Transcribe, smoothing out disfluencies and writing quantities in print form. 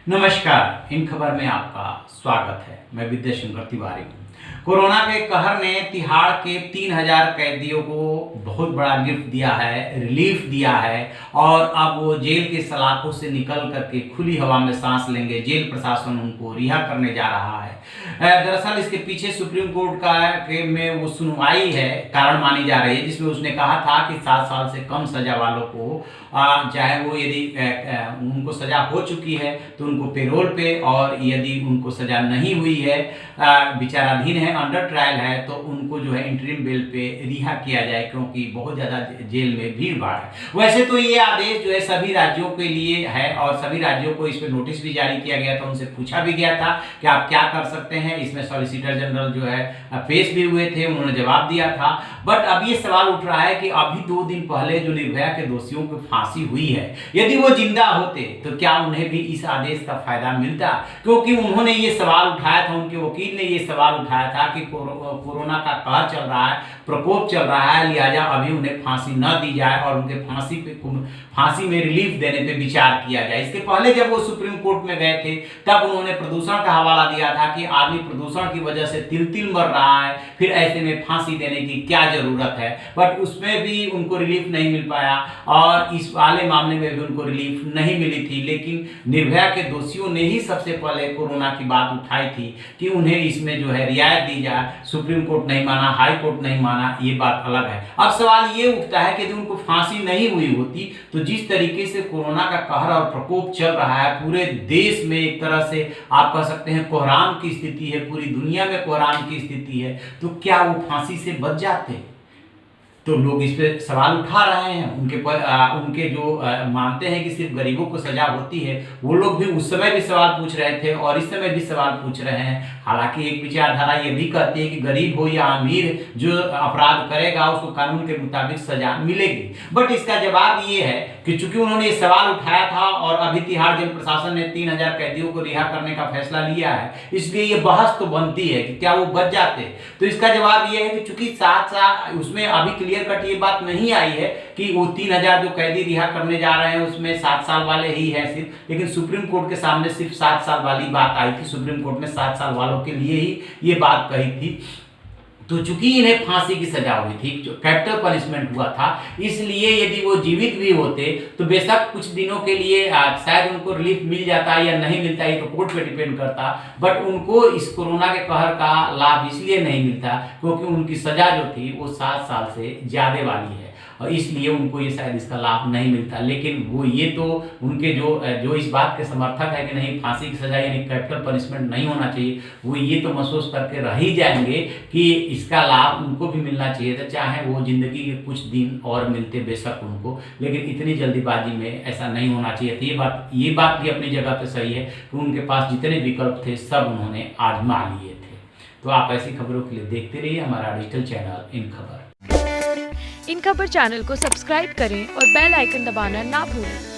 नमस्कार, इन खबर में आपका स्वागत है। मैं विद्या शंकर तिवारी हूँ। कोरोना के कहर ने तिहाड़ के 3000 कैदियों को बहुत बड़ा गिफ्ट दिया है, रिलीफ दिया है और अब वो जेल के सलाखों से निकल करके खुली हवा में सांस लेंगे। जेल प्रशासन उनको रिहा करने जा रहा है। दरअसल इसके पीछे सुप्रीम कोर्ट में वो सुनवाई है, कारण मानी जा रही है, जिसमें उसने कहा था कि 7 साल से कम सजा वालों को चाहे वो यदि उनको सजा हो चुकी है तो उनको पेरोल पे, और यदि उनको सजा नहीं हुई है, विचाराधीन है, अंडर ट्रायल है, तो उनको जो है इंटरिम बेल पे रिहा किया जाए, क्योंकि बहुत ज़्यादा जेल में भीड़ भाड़ है। वैसे तो ये आदेश जो है सभी राज्यों के लिए है और सभी राज्यों को इस पर नोटिस भी जारी किया गया था, उनसे पूछा भी गया था कि आप क्या कर सकते हैं। इसमें सॉलिसिटर जनरल जो है पेश भी हुए थे, उन्होंने जवाब दिया था। बट अब ये सवाल उठ रहा है कि अभी 2 दिन पहले जो निर्भया के दोषियों को फांसी हुई है, यदि वो जिंदा होते तो क्या उन्हें भी इस आदेश का फायदा मिलता? क्योंकि उन्होंने ये सवाल उठाया था, उनके वकील ने ये सवाल उठाया था कि कोरोना का कहर चल रहा है, प्रकोप चल रहा है, लिहाजा अभी उन्हें फांसी न दी जाए और उनके फांसी में रिलीफ देने पे विचार किया जाए। इसके पहले जब वो सुप्रीम कोर्ट में गए थे तब उन्होंने प्रदूषण का हवाला दिया था कि आदमी प्रदूषण की वजह से तिल तिल मर रहा है, फिर ऐसे में फांसी देने की क्या जरूरत है। बट उसमें भी उनको रिलीफ नहीं मिल पाया और इस वाले मामले में भी उनको रिलीफ नहीं मिली थी। लेकिन निर्भया के दोषियों ने ही सबसे पहले कोरोना की बात उठाई थी कि उन्हें इसमें जो है रियायत दी जाए। सुप्रीम कोर्ट नहीं माना, हाई कोर्ट नहीं माना, ये बात अलग है। अब सवाल ये उठता है कि यदि उनको फांसी नहीं हुई होती तो जिस तरीके से कोरोना का कहर और प्रकोप चल रहा है, पूरे देश में एक तरह से आप कह सकते हैं कोहराम की स्थिति है, पूरी दुनिया में कोहराम की स्थिति है, तो क्या वो फांसी से बच जाते? तो लोग इस पे सवाल उठा रहे हैं। उनके जो मानते हैं कि सिर्फ गरीबों को सजा होती है, वो लोग भी उस समय भी सवाल पूछ रहे थे और इस समय भी सवाल पूछ रहे हैं। हालांकि एक विचारधारा ये भी कहती है कि गरीब हो या अमीर, जो अपराध करेगा उसको कानून के मुताबिक सजा मिलेगी। बट इसका जवाब ये है कि चूंकि उन्होंने ये सवाल उठाया था और अभी तिहाड़ जेल प्रशासन ने 3000 कैदियों को रिहा करने का फैसला लिया है, इसलिए ये बहस तो बनती है कि क्या वो बच जाते। तो इसका जवाब ये है कि चूंकि 7 साल उसमें अभी क्लियर कट ये बात नहीं आई है कि वो 3000 जो कैदी रिहा करने जा रहे हैं उसमें 7 साल वाले ही हैं सिर्फ, लेकिन सुप्रीम कोर्ट के सामने सिर्फ 7 साल वाली बात आई थी। सुप्रीम कोर्ट ने 7 साल वालों के लिए ही ये बात कही थी। तो चूंकि इन्हें फांसी की सजा हुई थी, जो कैपिटल पनिशमेंट हुआ था, इसलिए यदि वो जीवित भी होते तो बेशक कुछ दिनों के लिए शायद उनको रिलीफ मिल जाता या नहीं मिलता, ये तो कोर्ट पे डिपेंड करता। बट उनको इस कोरोना के कहर का लाभ इसलिए नहीं मिलता क्योंकि उनकी सजा जो थी वो 7 साल से ज्यादा वाली है और इसलिए उनको ये शायद इसका लाभ नहीं मिलता। लेकिन वो ये तो उनके जो इस बात के समर्थक है कि नहीं फांसी की सजा यानी कैपिटल पनिशमेंट नहीं होना चाहिए, वो ये तो महसूस करके रह ही जाएंगे कि इसका लाभ उनको भी मिलना चाहिए था, चाहे वो जिंदगी के कुछ दिन और मिलते बेशक उनको, लेकिन इतनी जल्दीबाजी में ऐसा नहीं होना चाहिए था। ये बात भी अपनी जगह पे सही है कि उनके पास जितने विकल्प थे सब उन्होंने आजमा लिए थे। तो आप ऐसी खबरों के लिए देखते रहिए हमारा डिजिटल चैनल इन खबर। इन खबर चैनल को सब्सक्राइब करें और बेल आइकन दबाना ना भूलें।